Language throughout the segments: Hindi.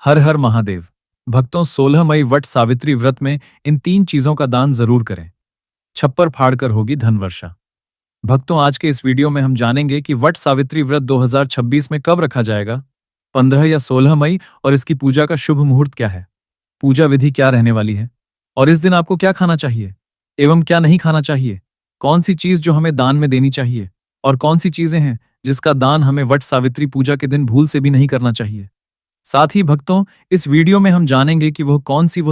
हर हर महादेव। भक्तों, 16 मई वट सावित्री व्रत में इन 3 चीजों का दान जरूर करें। छप्पर फाड़कर होगी धन वर्षा। भक्तों, आज के इस वीडियो में हम जानेंगे कि वट सावित्री व्रत 2026 में कब रखा जाएगा, 15 या 16 मई, और इसकी पूजा का शुभ मुहूर्त क्या है, पूजा विधि क्या रहने वाली है, और इस दिन आपको क्या खाना चाहिए एवं क्या नहीं खाना चाहिए, कौन सी चीज जो हमें दान में देनी चाहिए, और कौन सी चीजें हैं जिसका दान हमें वट सावित्री पूजा के दिन भूल से भी नहीं करना चाहिए। साथ ही भक्तों, इस वीडियो में हम जानेंगे कि वह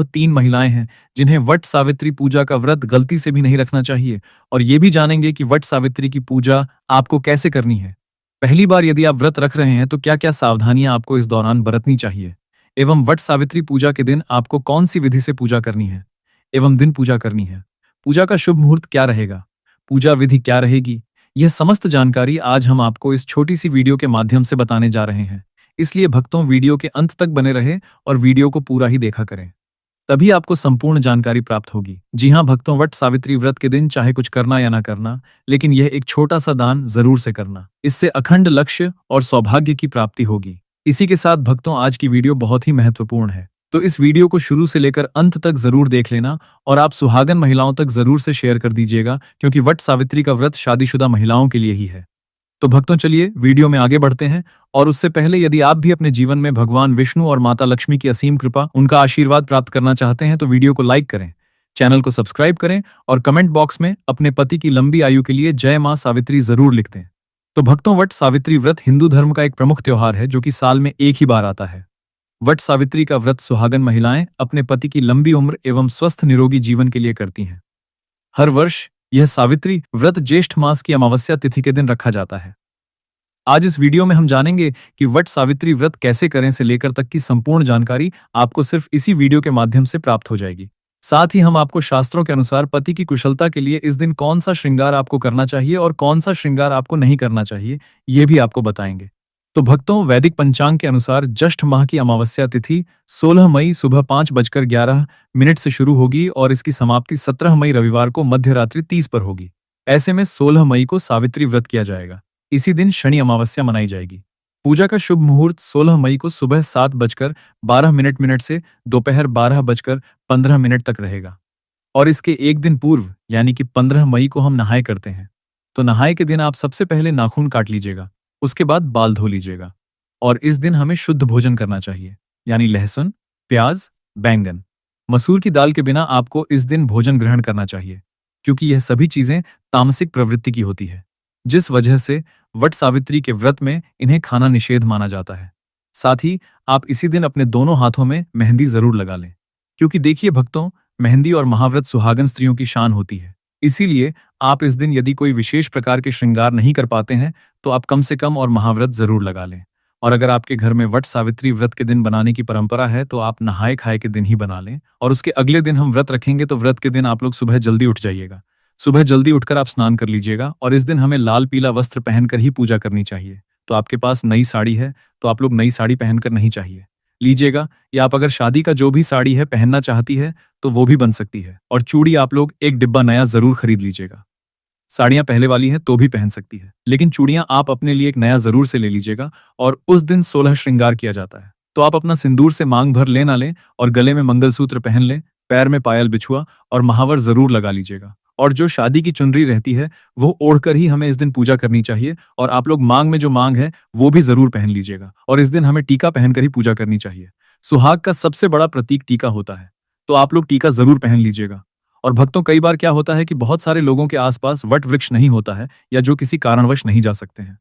3 महिलाएं हैं जिन्हें वट सावित्री पूजा का व्रत गलती से भी नहीं रखना चाहिए, और ये भी जानेंगे कि वट सावित्री की पूजा आपको कैसे करनी है। पहली बार यदि आप व्रत रख रहे हैं तो क्या क्या सावधानियां आपको इस दौरान बरतनी चाहिए, एवं वट सावित्री पूजा के दिन आपको कौन सी विधि से पूजा करनी है एवं दिन पूजा करनी है, पूजा का शुभ मुहूर्त क्या रहेगा, पूजा विधि क्या रहेगी, यह समस्त जानकारी आज हम आपको इस छोटी सी वीडियो के माध्यम से बताने जा रहे हैं। इसलिए भक्तों, वीडियो के अंत तक बने रहे और वीडियो को पूरा ही देखा करें, तभी आपको संपूर्ण जानकारी प्राप्त होगी। जी हाँ भक्तों, वट सावित्री व्रत के दिन चाहे कुछ करना या ना करना, लेकिन यह एक छोटा सा दान जरूर से करना, इससे अखंड लक्ष्य और सौभाग्य की प्राप्ति होगी। इसी के साथ भक्तों, आज की वीडियो बहुत ही महत्वपूर्ण है, तो इस वीडियो को शुरू से लेकर अंत तक जरूर देख लेना, और आप सुहागन महिलाओं तक जरूर से शेयर कर दीजिएगा, क्योंकि वट सावित्री का व्रत शादीशुदा महिलाओं के लिए ही है। तो भक्तों, चलिए वीडियो में आगे बढ़ते हैं, और उससे पहले यदि आप भी अपने जीवन में भगवान विष्णु और माता लक्ष्मी की असीम कृपा, उनका आशीर्वाद प्राप्त करना चाहते हैं तो वीडियो को लाइक करें, चैनल को सब्सक्राइब करें, और कमेंट बॉक्स में अपने पति की लंबी आयु के लिए जय मां सावित्री जरूर लिख दें। तो भक्तों, वट सावित्री व्रत हिंदू धर्म का एक प्रमुख त्योहार है जो कि साल में एक ही बार आता है। वट सावित्री का व्रत सुहागन महिलाएं अपने पति की लंबी उम्र एवं स्वस्थ निरोगी जीवन के लिए करती हैं। हर वर्ष यह सावित्री व्रत ज्येष्ठ मास की अमावस्या तिथि के दिन रखा जाता है। आज इस वीडियो में हम जानेंगे कि वट सावित्री व्रत कैसे करें से लेकर तक की संपूर्ण जानकारी आपको सिर्फ इसी वीडियो के माध्यम से प्राप्त हो जाएगी। साथ ही हम आपको शास्त्रों के अनुसार पति की कुशलता के लिए इस दिन कौन सा श्रृंगार आपको करना चाहिए और कौन सा श्रृंगार आपको नहीं करना चाहिए, ये भी आपको बताएंगे। तो भक्तों, वैदिक पंचांग के अनुसार ज्येष्ठ माह की अमावस्या तिथि 16 मई सुबह 5:11 से शुरू होगी और इसकी समाप्ति 17 मई रविवार को मध्य रात्रि 30 पर होगी। ऐसे में 16 मई को सावित्री व्रत किया जाएगा। इसी दिन शनि अमावस्या मनाई जाएगी। पूजा का शुभ मुहूर्त 16 मई को सुबह 7:12 से दोपहर 12:15 तक रहेगा, और इसके एक दिन पूर्व यानी कि 15 मई को हम नहाए करते हैं। तो नहाए के दिन आप सबसे पहले नाखून काट लीजिएगा, उसके बाद बाल धो लीजिएगा, और इस दिन हमें शुद्ध भोजन करना चाहिए, यानी लहसुन, प्याज, बैंगन, मसूर की दाल के बिना आपको इस दिन भोजन ग्रहण करना चाहिए, क्योंकि यह सभी चीजें तामसिक प्रवृत्ति की होती है, जिस वजह से वट सावित्री के व्रत में इन्हें खाना निषेध माना जाता है। साथ ही आप इसी दिन अपने दोनों हाथों में मेहंदी जरूर लगा लें, क्योंकि देखिए भक्तों, मेहंदी और महाव्रत सुहागन स्त्रियों की शान होती है। इसीलिए आप इस दिन यदि कोई विशेष प्रकार के श्रृंगार नहीं कर पाते हैं तो आप कम से कम और महाव्रत जरूर लगा लें। और अगर आपके घर में वट सावित्री व्रत के दिन बनाने की परंपरा है तो आप नहाए खाए के दिन ही बना लें, और उसके अगले दिन हम व्रत रखेंगे तो व्रत के दिन आप लोग सुबह जल्दी उठ जाइएगा। सुबह जल्दी उठकर आप स्नान कर लीजिएगा, और इस दिन हमें लाल पीला वस्त्र पहनकर ही पूजा करनी चाहिए। तो आपके पास नई साड़ी है तो आप लोग नई साड़ी पहनकर नहीं चाहिए लीजिएगा, या आप अगर शादी का जो भी साड़ी है पहनना चाहती है तो वो भी बन सकती है। और चूड़ी आप लोग एक डिब्बा नया जरूर खरीद लीजिएगा। साड़ियां पहले वाली हैं तो भी पहन सकती है, लेकिन चूड़ियां आप अपने लिए एक नया जरूर से ले लीजिएगा। और उस दिन 16 श्रृंगार किया जाता है, तो आप अपना सिंदूर से मांग भर ले ना लें, और गले में मंगलसूत्र पहन लें, पैर में पायल बिछुआ और महावर जरूर लगा लीजिएगा। और जो शादी की चुनरी रहती है वो ओढ़कर ही हमें इस दिन पूजा करनी चाहिए, और आप लोग मांग में जो मांग है वो भी जरूर पहन लीजिएगा। और इस दिन हमें टीका पहनकर ही पूजा करनी चाहिए। सुहाग का सबसे बड़ा प्रतीक टीका होता है, तो आप लोग टीका जरूर पहन लीजिएगा। और भक्तों, कई बार क्या होता है कि बहुत सारे लोगों के आसपास वट वृक्ष नहीं होता है, या जो किसी कारणवश नहीं जा सकते हैं।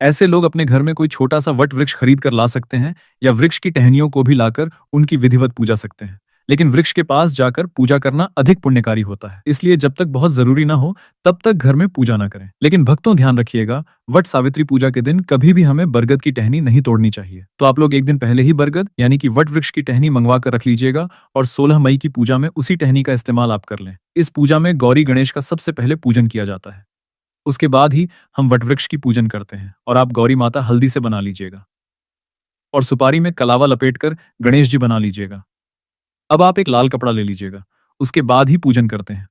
ऐसे लोग अपने घर में कोई छोटा सा वट वृक्ष खरीद कर ला सकते हैं, या वृक्ष की टहनियों को भी लाकर उनकी विधिवत पूजा सकते हैं। लेकिन वृक्ष के पास जाकर पूजा करना अधिक पुण्यकारी होता है, इसलिए जब तक बहुत जरूरी ना हो तब तक घर में पूजा ना करें। लेकिन भक्तों, ध्यान रखिएगा, वट सावित्री पूजा के दिन कभी भी हमें बरगद की टहनी नहीं तोड़नी चाहिए। तो आप लोग एक दिन पहले ही बरगद यानी कि वट वृक्ष की टहनी मंगवा कर रख लीजिएगा, और 16 मई की पूजा में उसी टहनी का इस्तेमाल आप कर लें। इस पूजा में गौरी गणेश का सबसे पहले पूजन किया जाता है, उसके बाद ही हम वट वृक्ष की पूजन करते हैं। और आप गौरी माता हल्दी से बना लीजिएगा, और सुपारी में कलावा लपेटकर गणेश जी बना लीजिएगा। अब आप एक लाल कपड़ा ले लीजिएगा, उसके बाद ही पूजन करते हैं।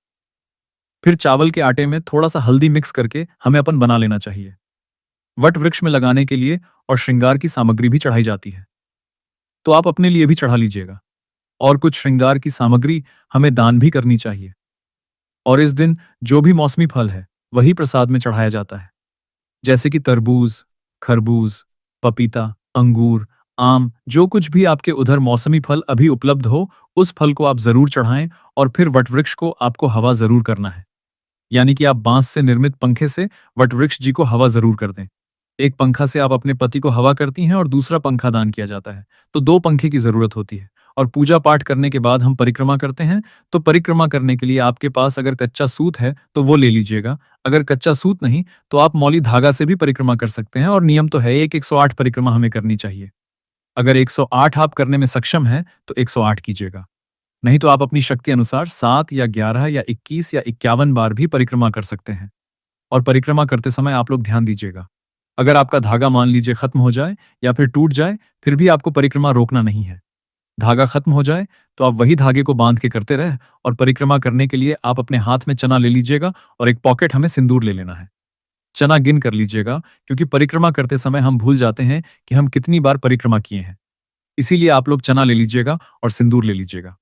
फिर चावल के आटे में थोड़ा सा हल्दी मिक्स करके हमें अपन बना लेना चाहिए। वट वृक्ष में लगाने के लिए और श्रृंगार की सामग्री भी चढ़ाई जाती है। तो आप अपने लिए भी चढ़ा लीजिएगा। और कुछ श्रृंगार की सामग्री हमें दान भी करनी चाहिए। और इस दिन जो भी मौसमी फल है, वही प्रसाद में चढ़ाया जाता है। जैसे कि तरबूज, खरबूज, पपीता, अंगूर, आम, जो कुछ भी आपके उधर मौसमी फल अभी उपलब्ध हो, उस फल को आप ज़रूर चढ़ाएँ और फिर वटवृक्ष को आपको हवा ज़रूर करना है। यानी कि आप बाँस से निर्मित पंखे से वटवृक्ष जी को हवा ज़रूर कर दें। एक पंखा से आप अपने पति को हवा करती हैं और दूसरा पंखा दान किया जाता है, तो 2 पंखे की ज़रूरत होती है। और पूजा पाठ करने के बाद हम परिक्रमा करते हैं, तो परिक्रमा करने के लिए आपके पास अगर कच्चा सूत है, तो वो ले लीजिएगा। अगर कच्चा सूत नहीं, तो आप मौली धागा से भी परिक्रमा कर सकते हैं और नियम तो है एक 108 परिक्रमा हमें करनी चाहिए। अगर 108 आप करने में सक्षम हैं, तो 108 कीजिएगा। नहीं तो आप अपनी शक्ति अनुसार 7 या 11 या 21 या 51 बार भी परिक्रमा कर सकते हैं। और परिक्रमा करते समय आप लोग ध्यान दीजिएगा, अगर आपका धागा मान लीजिए खत्म हो जाए या फिर टूट जाए, फिर भी आपको परिक्रमा रोकना नहीं है। धागा खत्म हो जाए, तो आप वही धागे को बांध के करते रहे और परिक्रमा करने के लिए आप अपने हाथ में चना ले लीजिएगा और एक पॉकेट हमें सिंदूर ले लेना है। चना गिन कर लीजिएगा, क्योंकि परिक्रमा करते समय हम भूल जाते हैं कि हम कितनी बार परिक्रमा किए हैं। इसीलिए आप लोग चना ले लीजिएगा और सिंदूर ले लीजिएगा।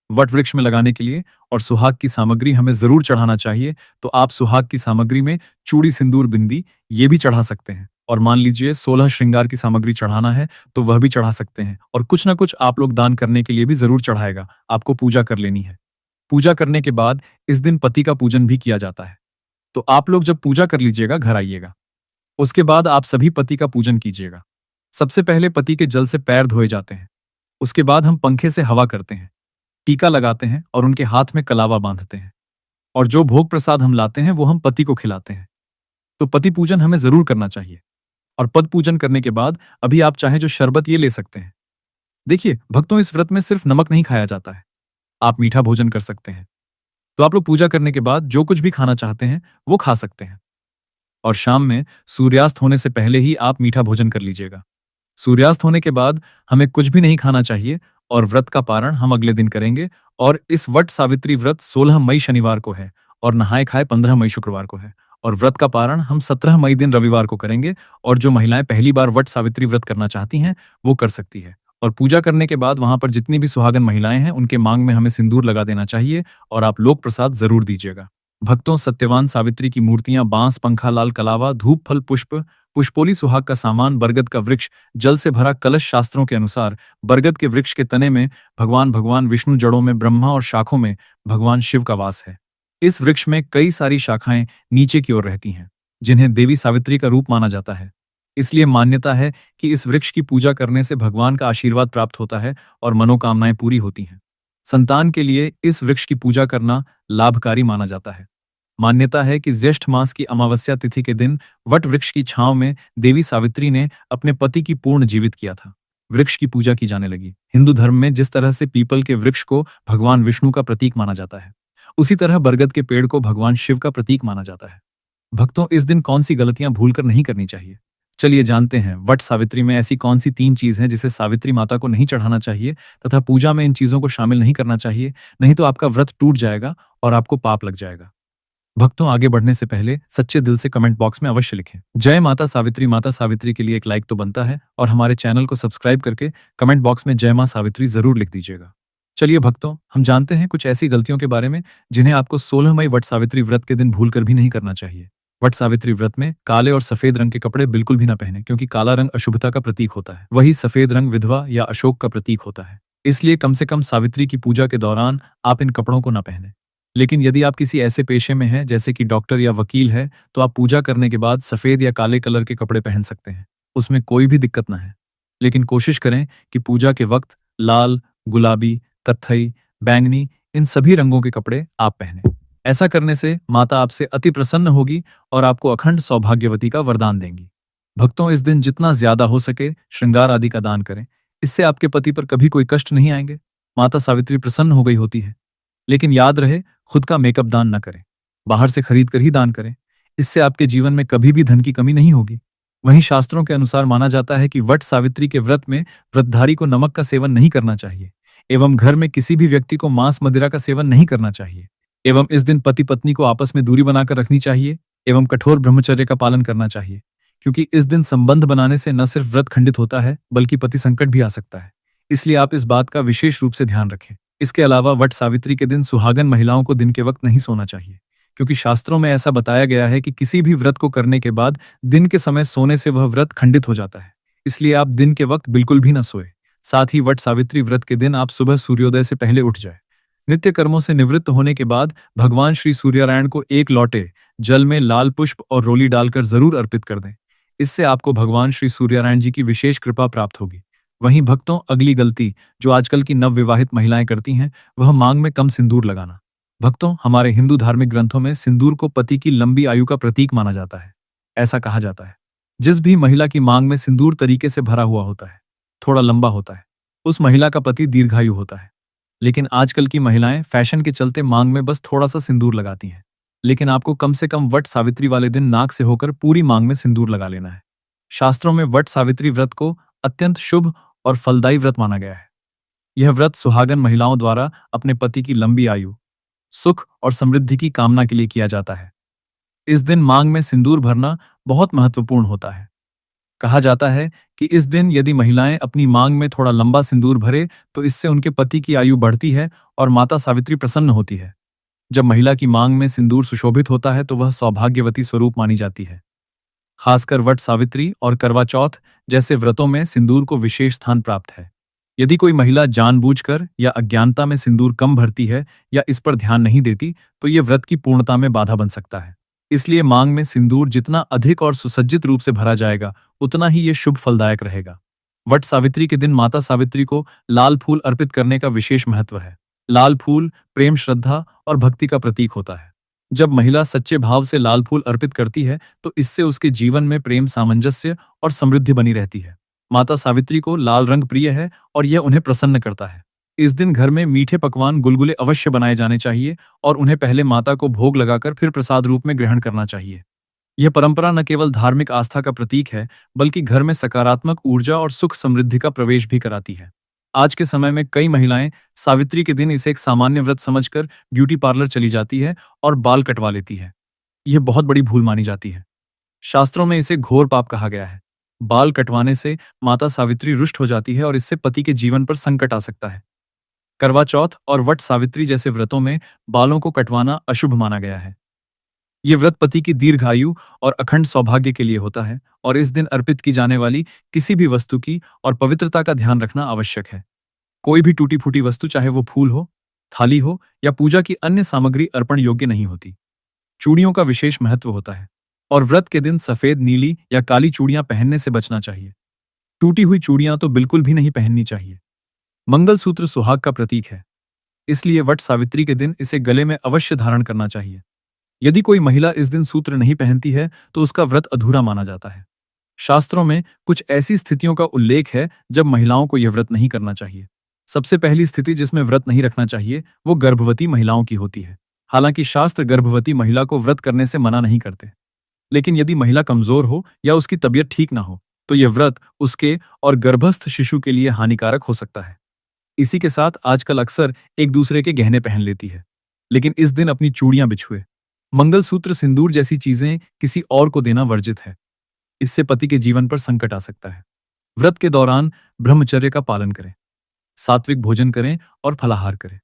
वट वृक्ष में लगाने के लिए और सुहाग की सामग्री हमें जरूर चढ़ाना चाहिए, तो आप सुहाग की सामग्री में चूड़ी, सिंदूर, बिंदी ये भी चढ़ा सकते हैं। और मान लीजिए 16 श्रृंगार की सामग्री चढ़ाना है, तो वह भी चढ़ा सकते हैं। और कुछ ना कुछ आप लोग दान करने के लिए भी जरूर चढ़ाएगा, आपको पूजा कर लेनी है। पूजा करने के बाद इस दिन पति का पूजन भी किया जाता है। तो आप लोग जब पूजा कर लीजिएगा, घर आइएगा। उसके बाद आप सभी पति का पूजन कीजिएगा। सबसे पहले पति के जल से पैर धोए जाते हैं। उसके बाद हम पंखे से हवा करते हैं, टीका लगाते हैं और उनके हाथ में कलावा बांधते हैं। और जो भोग प्रसाद हम लाते हैं वो हम पति को खिलाते हैं। तो पति पूजन हमें जरूर करना चाहिए। और पद पूजन करने के बाद अभी आप चाहे जो शरबत ये ले सकते हैं। देखिए भक्तों, इस व्रत में सिर्फ नमक नहीं खाया जाता है, आप मीठा भोजन कर सकते हैं। तो आप लोग पूजा करने के बाद जो कुछ भी खाना चाहते हैं वो खा सकते हैं। और शाम में सूर्यास्त होने से पहले ही आप मीठा भोजन कर लीजिएगा। सूर्यास्त होने के बाद हमें कुछ भी नहीं खाना चाहिए और व्रत का पारण हम अगले दिन करेंगे। और इस वट सावित्री व्रत 16 मई शनिवार को है और नहाए खाए 15 मई शुक्रवार को है। और व्रत का पारण हम 17 मई दिन रविवार को करेंगे। और जो महिलाएं पहली बार वट सावित्री व्रत करना चाहती हैं वो कर सकती है। और पूजा करने के बाद वहां पर जितनी भी सुहागन महिलाएं हैं उनके मांग में हमें सिंदूर लगा देना चाहिए और आप लोक प्रसाद जरूर दीजिएगा। भक्तों, सत्यवान सावित्री की मूर्तियां, बांस, पंखा, लाल कलावा, धूप, फल, पुष्प, पुष्पोली, सुहाग का सामान, बरगद का वृक्ष, जल से भरा कलश। शास्त्रों के अनुसार बरगद के वृक्ष के तने में भगवान विष्णु, जड़ों में ब्रह्मा और शाखों में भगवान शिव का वास है। इस वृक्ष में कई सारी शाखाएं नीचे की ओर रहती हैं, जिन्हें देवी सावित्री का रूप माना जाता है। इसलिए मान्यता है कि इस वृक्ष की पूजा करने से भगवान का आशीर्वाद प्राप्त होता है और मनोकामनाएं पूरी होती हैं। संतान के लिए इस वृक्ष की पूजा करना लाभकारी माना जाता है। मान्यता है कि ज्येष्ठ मास की अमावस्या तिथि के दिन वट वृक्ष की छांव में देवी सावित्री ने अपने पति की पूर्ण जीवित किया था। वृक्ष की पूजा की जाने लगी। हिंदू धर्म में जिस तरह से पीपल के वृक्ष को भगवान विष्णु का प्रतीक माना जाता है, उसी तरह बरगद के पेड़ को भगवान शिव का प्रतीक माना जाता है। भक्तों, इस दिन कौन सी गलतियां भूलकर नहीं करनी चाहिए, चलिए जानते हैं। वट सावित्री में ऐसी कौन सी 3 चीज हैं जिसे सावित्री माता को नहीं चढ़ाना चाहिए तथा पूजा में इन चीजों को शामिल नहीं करना चाहिए, नहीं तो आपका व्रत टूट जाएगा और आपको पाप लग जाएगा। भक्तों, आगे बढ़ने से पहले सच्चे दिल से कमेंट बॉक्स में अवश्य लिखें जय माता सावित्री। माता सावित्री के लिए एक लाइक तो बनता है और हमारे चैनल को सब्सक्राइब करके कमेंट बॉक्स में जय मां सावित्री जरूर लिख दीजिएगा। चलिए भक्तों, हम जानते हैं कुछ ऐसी गलतियों के बारे में जिन्हें आपको 16 मई वट सावित्री व्रत के दिन भूलकर भी नहीं करना चाहिए। वट सावित्री व्रत में काले और सफेद रंग के कपड़े बिल्कुल भी ना पहने, क्योंकि काला रंग अशुभता का प्रतीक होता है, वही सफेद रंग विधवा या अशोक का प्रतीक होता है। इसलिए कम से कम सावित्री की पूजा के दौरान आप इन कपड़ों को ना पहने। लेकिन यदि आप किसी ऐसे पेशे में हैं जैसे कि डॉक्टर या वकील है, तो आप पूजा करने के बाद सफेद या काले कलर के कपड़े पहन सकते हैं, उसमें कोई भी दिक्कत ना है। लेकिन कोशिश करें कि पूजा के वक्त लाल, गुलाबी, कत्थई, बैंगनी इन सभी रंगों के कपड़े आप पहने। ऐसा करने से माता आपसे अति प्रसन्न होगी और आपको अखंड सौभाग्यवती का वरदान देंगी। भक्तों, इस दिन जितना ज्यादा हो सके श्रृंगार आदि का दान करें, इससे आपके पति पर कभी कोई कष्ट नहीं आएंगे। माता सावित्री प्रसन्न हो गई होती है। लेकिन याद रहे, खुद का मेकअप दान न करें, बाहर से खरीद कर ही दान करें। इससे आपके जीवन में कभी भी धन की कमी नहीं होगी। वहीं शास्त्रों के अनुसार माना जाता है कि वट सावित्री के व्रत में व्रतधारी को नमक का सेवन नहीं करना चाहिए एवं घर में किसी भी व्यक्ति को मांस मदिरा का सेवन नहीं करना चाहिए एवं इस दिन पति पत्नी को आपस में दूरी बनाकर रखनी चाहिए एवं कठोर ब्रह्मचर्य का पालन करना चाहिए, क्योंकि इस दिन संबंध बनाने से न सिर्फ व्रत खंडित होता है बल्कि पति संकट भी आ सकता है। इसलिए आप इस बात का विशेष रूप से ध्यान रखें। इसके अलावा वट सावित्री के दिन सुहागन महिलाओं को दिन के वक्त नहीं सोना चाहिए, क्योंकि शास्त्रों में ऐसा बताया गया है कि किसी भी व्रत को करने के बाद दिन के समय सोने से वह व्रत खंडित हो जाता है। इसलिए आप दिन के वक्त बिल्कुल भी न सोए। साथ ही वट सावित्री व्रत के दिन आप सुबह सूर्योदय से पहले उठ जाए। नित्य कर्मों से निवृत्त होने के बाद भगवान श्री सूर्यनारायण को एक लोटे जल में लाल पुष्प और रोली डालकर जरूर अर्पित कर दें। इससे आपको भगवान श्री सूर्यनारायण जी की विशेष कृपा प्राप्त होगी। वहीं भक्तों, अगली गलती जो आजकल की नवविवाहित महिलाएं करती हैं, वह मांग में कम सिंदूर लगाना। भक्तों, हमारे हिंदू धार्मिक ग्रंथों में सिंदूर को पति की लंबी आयु का प्रतीक माना जाता है। ऐसा कहा जाता है, जिस भी महिला की मांग में सिंदूर तरीके से भरा हुआ होता है, थोड़ा लंबा होता है, उस महिला का पति दीर्घायु होता है। लेकिन आजकल की महिलाएं फैशन के चलते मांग में बस थोड़ा सा सिंदूर लगाती हैं। लेकिन आपको कम से कम वट सावित्री वाले दिन नाक से होकर पूरी मांग में सिंदूर लगा लेना है। शास्त्रों में वट सावित्री व्रत को अत्यंत शुभ और फलदायी व्रत माना गया है। यह व्रत सुहागन महिलाओं द्वारा अपने पति की लंबी आयु, सुख और समृद्धि की कामना के लिए किया जाता है। इस दिन मांग में सिंदूर भरना बहुत महत्वपूर्ण होता है। कहा जाता है कि इस दिन यदि महिलाएं अपनी मांग में थोड़ा लंबा सिंदूर भरे तो इससे उनके पति की आयु बढ़ती है और माता सावित्री प्रसन्न होती है। जब महिला की मांग में सिंदूर सुशोभित होता है तो वह सौभाग्यवती स्वरूप मानी जाती है। खासकर वट सावित्री और करवा चौथ जैसे व्रतों में सिंदूर को विशेष स्थान प्राप्त है। यदि कोई महिला जानबूझकर या अज्ञानता में सिंदूर कम भरती है या इस पर ध्यान नहीं देती तो ये व्रत की पूर्णता में बाधा बन सकता है। इसलिए मांग में सिंदूर जितना अधिक और सुसज्जित रूप से भरा जाएगा, उतना ही ये शुभ फलदायक रहेगा। वट सावित्री के दिन माता सावित्री को लाल फूल अर्पित करने का विशेष महत्व है। लाल फूल प्रेम, श्रद्धा और भक्ति का प्रतीक होता है। जब महिला सच्चे भाव से लाल फूल अर्पित करती है तो इससे उसके जीवन में प्रेम, सामंजस्य और समृद्धि बनी रहती है। माता सावित्री को लाल रंग प्रिय है और यह उन्हें प्रसन्न करता है। इस दिन घर में मीठे पकवान, गुलगुले अवश्य बनाए जाने चाहिए और उन्हें पहले माता को भोग लगाकर फिर प्रसाद रूप में ग्रहण करना चाहिए। यह परंपरा न केवल धार्मिक आस्था का प्रतीक है, बल्कि घर में सकारात्मक ऊर्जा और सुख समृद्धि का प्रवेश भी कराती है। आज के समय में कई महिलाएं सावित्री के दिन इसे एक सामान्य व्रत समझकर ब्यूटी पार्लर चली जाती है और बाल कटवा लेती है। यह बहुत बड़ी भूल मानी जाती है। शास्त्रों में इसे घोर पाप कहा गया है। बाल कटवाने से माता सावित्री रुष्ट हो जाती है और इससे पति के जीवन पर संकट आ सकता है। करवा चौथ और वट सावित्री जैसे व्रतों में बालों को कटवाना अशुभ माना गया है। ये व्रत पति की दीर्घायु और अखंड सौभाग्य के लिए होता है और इस दिन अर्पित की जाने वाली किसी भी वस्तु की और पवित्रता का ध्यान रखना आवश्यक है। कोई भी टूटी फूटी वस्तु, चाहे वो फूल हो, थाली हो या पूजा की अन्य सामग्री, अर्पण योग्य नहीं होती। चूड़ियों का विशेष महत्व होता है और व्रत के दिन सफेद, नीली या काली चूड़ियां पहनने से बचना चाहिए। टूटी हुई चूड़ियां तो बिल्कुल भी नहीं पहननी चाहिए। मंगलसूत्र सुहाग का प्रतीक है, इसलिए वट सावित्री के दिन इसे गले में अवश्य धारण करना चाहिए। यदि कोई महिला इस दिन सूत्र नहीं पहनती है तो उसका व्रत अधूरा माना जाता है। शास्त्रों में कुछ ऐसी स्थितियों का उल्लेख है जब महिलाओं को यह व्रत नहीं करना चाहिए। सबसे पहली स्थिति जिसमें व्रत नहीं रखना चाहिए वो गर्भवती महिलाओं की होती है। हालांकि शास्त्र गर्भवती महिला को व्रत करने से मना नहीं करते, लेकिन यदि महिला कमजोर हो या उसकी तबीयत ठीक ना हो तो यह व्रत उसके और गर्भस्थ शिशु के लिए हानिकारक हो सकता है। इसी के साथ आजकल अक्सर एक दूसरे के गहने पहन लेती है, लेकिन इस दिन अपनी चूड़ियां बिछुए। मंगलसूत्र, सिंदूर जैसी चीजें किसी और को देना वर्जित है। इससे पति के जीवन पर संकट आ सकता है। व्रत के दौरान ब्रह्मचर्य का पालन करें, सात्विक भोजन करें और फलाहार करें।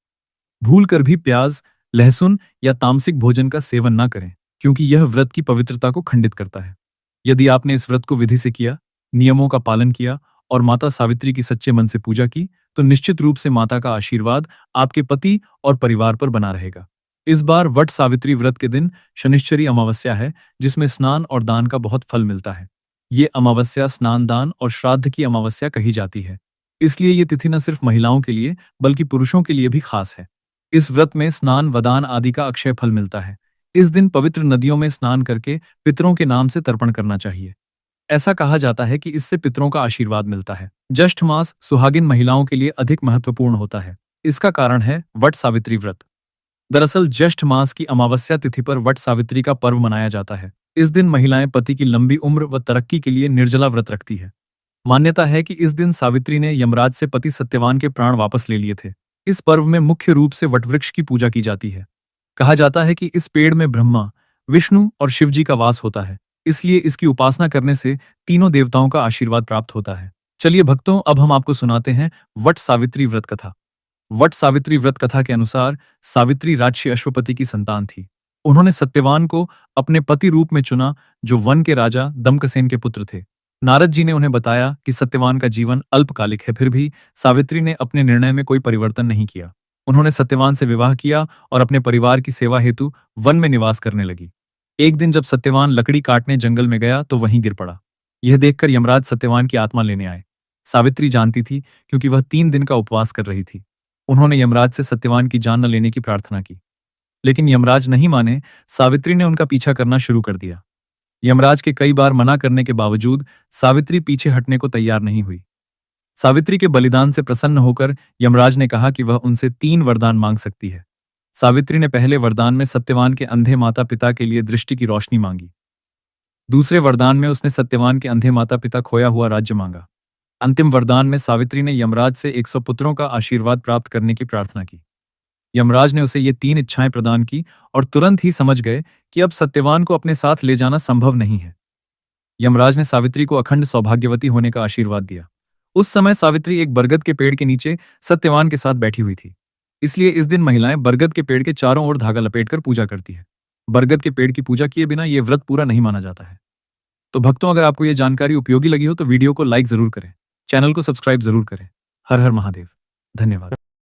भूल कर भी प्याज, लहसुन या तामसिक भोजन का सेवन न करें, क्योंकि यह व्रत की पवित्रता को खंडित करता है। यदि आपने इस व्रत को विधि से किया, नियमों का पालन किया और माता सावित्री की सच्चे मन से पूजा की, तो निश्चित रूप से माता का आशीर्वाद आपके पति और परिवार पर बना रहेगा। इस बार वट सावित्री व्रत के दिन शनिश्चरी अमावस्या है, जिसमें स्नान और दान का बहुत फल मिलता है। ये अमावस्या स्नान, दान और श्राद्ध की अमावस्या कही जाती है। इसलिए ये तिथि न सिर्फ महिलाओं के लिए बल्कि पुरुषों के लिए भी खास है। इस व्रत में स्नान, वदान आदि का अक्षय फल मिलता है। इस दिन पवित्र नदियों में स्नान करके पितरों के नाम से तर्पण करना चाहिए। ऐसा कहा जाता है कि इससे पितरों का आशीर्वाद मिलता है। ज्येष्ठ मास सुहागिन महिलाओं के लिए अधिक महत्वपूर्ण होता है। इसका कारण है वट सावित्री व्रत। दरअसल ज्येष्ठ मास की अमावस्या तिथि पर वट सावित्री का पर्व मनाया जाता है। इस दिन महिलाएं पति की लंबी उम्र व तरक्की के लिए निर्जला व्रत रखती है। मान्यता है कि इस दिन सावित्री ने यमराज से पति सत्यवान के प्राण वापस ले लिए थे। इस पर्व में मुख्य रूप से वटवृक्ष की पूजा की जाती है। कहा जाता है कि इस पेड़ में ब्रह्मा, विष्णु और शिव जी का वास होता है, इसलिए इसकी उपासना करने से तीनों देवताओं का आशीर्वाद प्राप्त होता है। चलिए भक्तों, अब हम आपको सुनाते हैं वट सावित्री व्रत कथा। वट सावित्री व्रत कथा के अनुसार सावित्री राजर्षि अश्वपति की संतान थी। उन्होंने सत्यवान को अपने पति रूप में चुना, जो वन के राजा दमकसेन के पुत्र थे। नारद जी ने उन्हें बताया कि सत्यवान का जीवन अल्पकालिक है, फिर भी सावित्री ने अपने निर्णय में कोई परिवर्तन नहीं किया। उन्होंने सत्यवान से विवाह किया और अपने परिवार की सेवा हेतु वन में निवास करने लगी। एक दिन जब सत्यवान लकड़ी काटने जंगल में गया तो वहीं गिर पड़ा। यह देखकर यमराज सत्यवान की आत्मा लेने आए। सावित्री जानती थी, क्योंकि वह 3 दिन का उपवास कर रही थी। उन्होंने यमराज से सत्यवान की जान न लेने की प्रार्थना की, लेकिन यमराज नहीं माने। सावित्री ने उनका पीछा करना शुरू कर दिया। यमराज के कई बार मना करने के बावजूद सावित्री पीछे हटने को तैयार नहीं हुई। सावित्री के बलिदान से प्रसन्न होकर यमराज ने कहा कि वह उनसे 3 वरदान मांग सकती है। सावित्री ने पहले वरदान में सत्यवान के अंधे माता पिता के लिए दृष्टि की रोशनी मांगी। दूसरे वरदान में उसने सत्यवान के अंधे माता पिता खोया हुआ राज्य मांगा। अंतिम वरदान में सावित्री ने यमराज से 100 पुत्रों का आशीर्वाद प्राप्त करने की प्रार्थना की। यमराज ने उसे ये 3 इच्छाएं प्रदान की और तुरंत ही समझ गए कि अब सत्यवान को अपने साथ ले जाना संभव नहीं है। यमराज ने सावित्री को अखंड सौभाग्यवती होने का आशीर्वाद दिया। उस समय सावित्री एक बरगद के पेड़ के नीचे सत्यवान के साथ बैठी हुई थी। इसलिए इस दिन महिलाएं बरगद के पेड़ के चारों ओर धागा लपेटकर पूजा करती है। बरगद के पेड़ की पूजा किए बिना यह व्रत पूरा नहीं माना जाता है। तो भक्तों, अगर आपको यह जानकारी उपयोगी लगी हो तो वीडियो को लाइक जरूर करें, चैनल को सब्सक्राइब जरूर करें। हर हर महादेव। धन्यवाद।